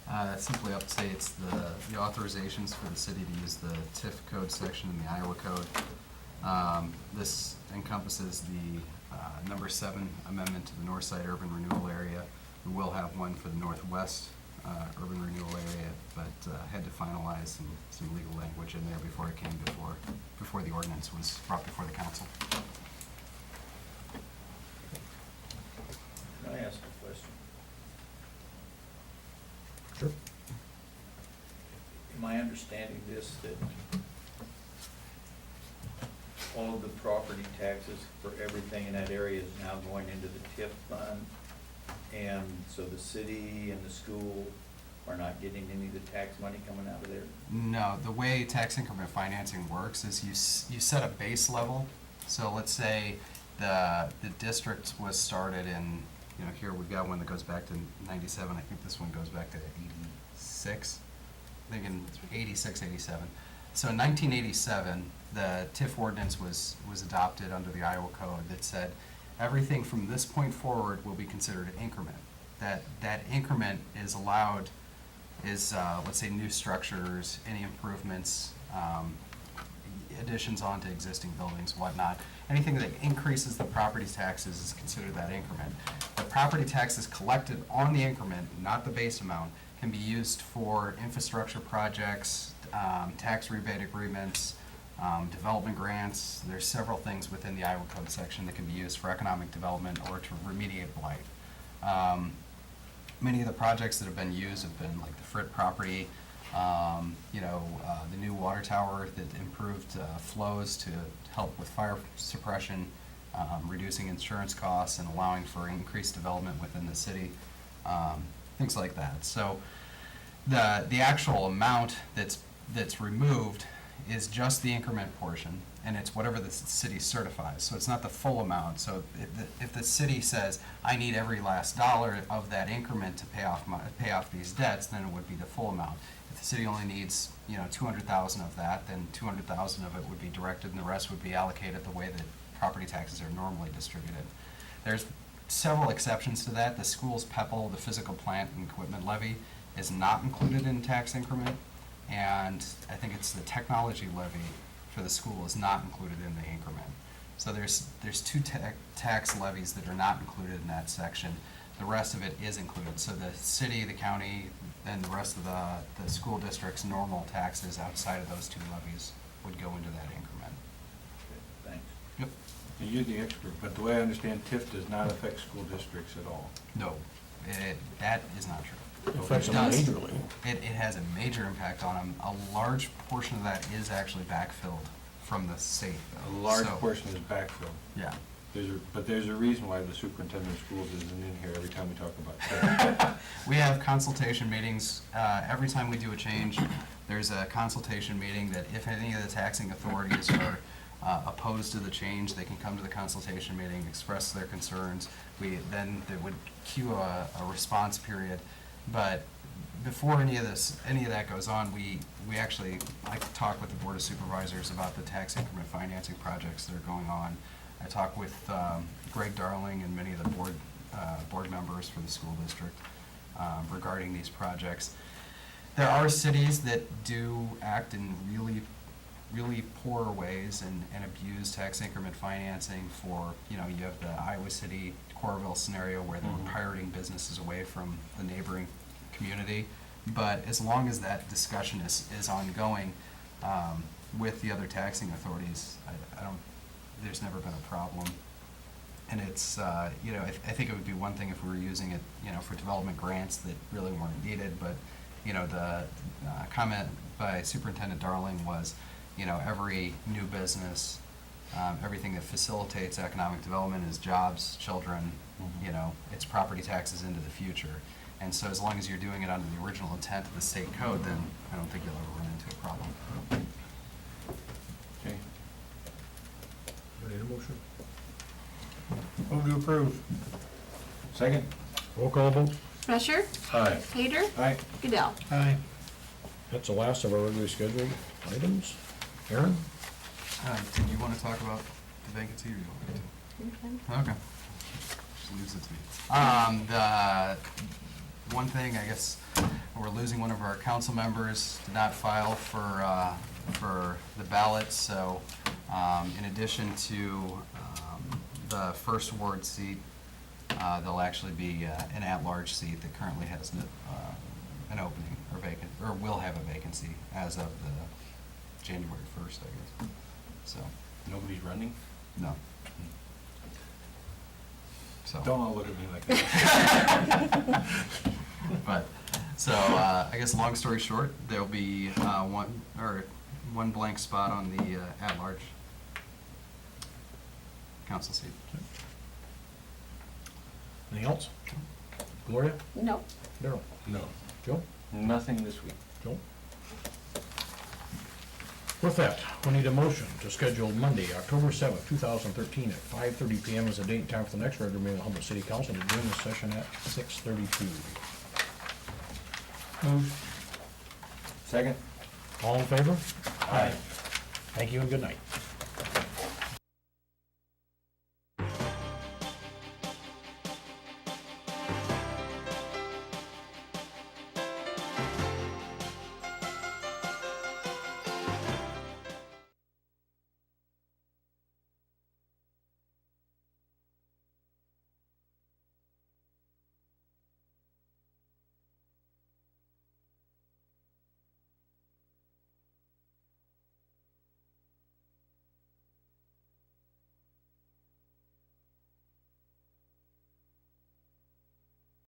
That simply updates the authorizations for the city to use the TIF code section in the Iowa code. This encompasses the number 7 amendment to the North Side Urban Renewal Area. We will have one for the Northwest Urban Renewal Area, but had to finalize some legal language in there before it came before the ordinance was brought before the council. Can I ask a question? Sure. Am I understanding this, that all of the property taxes for everything in that area is now going into the TIF fund? And so the city and the school are not getting any of the tax money coming out of there? No, the way tax increment financing works is you set a base level. So let's say the district was started in, here we've got one that goes back to 97. I think this one goes back to 86. I think in 86, 87. So in 1987, the TIF ordinance was adopted under the Iowa code that said everything from this point forward will be considered an increment. That increment is allowed let's say new structures, any improvements, additions onto existing buildings, whatnot. Anything that increases the property taxes is considered that increment. The property taxes collected on the increment, not the base amount, can be used for infrastructure projects, tax rebate agreements, development grants. There's several things within the Iowa Code section that can be used for economic development or to remediate blight. Many of the projects that have been used have been like the Fritt property, the new water tower that improved flows to help with fire suppression, reducing insurance costs and allowing for increased development within the city, things like that. So the actual amount that's removed is just the increment portion, and it's whatever the city certifies. So it's not the full amount. So if the city says, I need every last dollar of that increment to pay off these debts, then it would be the full amount. If the city only needs, 200,000 of that, then 200,000 of it would be directed, and the rest would be allocated the way that property taxes are normally distributed. There's several exceptions to that. The school's PEPL, the physical plant and equipment levy, is not included in tax increment. And I think it's the technology levy for the school is not included in the increment. So there's two tax levies that are not included in that section. The rest of it is included. So the city, the county, and the rest of the school district's normal taxes outside of those two levies would go into that increment. Okay, thanks. Yep. You're the expert, but the way I understand, TIF does not affect school districts at all. No, that is not true. It affects them does. majorly. It has a major impact on them. A large portion of that is actually backfilled from the state. A large So, portion is backfilled. Yeah. But there's a reason why the superintendent of schools isn't in here every time we talk about TIF. We have consultation meetings. Every time we do a change, there's a consultation meeting that if any of the taxing authorities are opposed to the change, they can come to the consultation meeting, express their concerns. Then they would cue a response period. But before any of that goes on, we actually like to talk with the Board of Supervisors about the tax increment financing projects that are going on. I talk with Greg Darling and many of the board members for the school district regarding these projects. There are cities that do act in really, really poor ways and abuse tax increment financing for, you have the Iowa City, Coralville scenario where they're pirating businesses away from the neighboring community. But as long as that discussion is ongoing with the other taxing authorities, there's never been a problem. And it's, I think it would be one thing if we were using it, for development grants that really weren't needed. But, the comment by Superintendent Darling was, every new business, everything that facilitates economic development is jobs, children, it's property taxes into the future. And so as long as you're doing it under the original intent of the state code, then I don't think you'll ever run into a problem. Okay. Need a motion? Move to approve. Second? Roll call vote? Rusher, Aye. Hader, Aye. Goodell. Aye. That's the last of our regularly scheduled items. Aaron? Did you want to talk about the vacancy or you want me to? Okay. Just leaves it to me. The one thing I guess we're we're losing one of our council members, did not file for the ballot, so in addition to the first ward seat, there'll actually be an at-large seat that currently has an opening or vacant, or will have a vacancy as of the January 1st, I guess. So, Nobody's running? no. So. Don't all look at me like that. But, so, I guess long story short, there'll be one blank spot on the at-large council seat. Anything else? Gloria? No. Daryl? No. Joe? Nothing this week. Joe? With that, we need a motion to schedule Monday, October 7th, 2013 at 5:30 PM as a date and time for the next regular meeting of the Humboldt City Council to begin the session at 6:32. Move. Second? All in favor? Aye. Thank you and good night.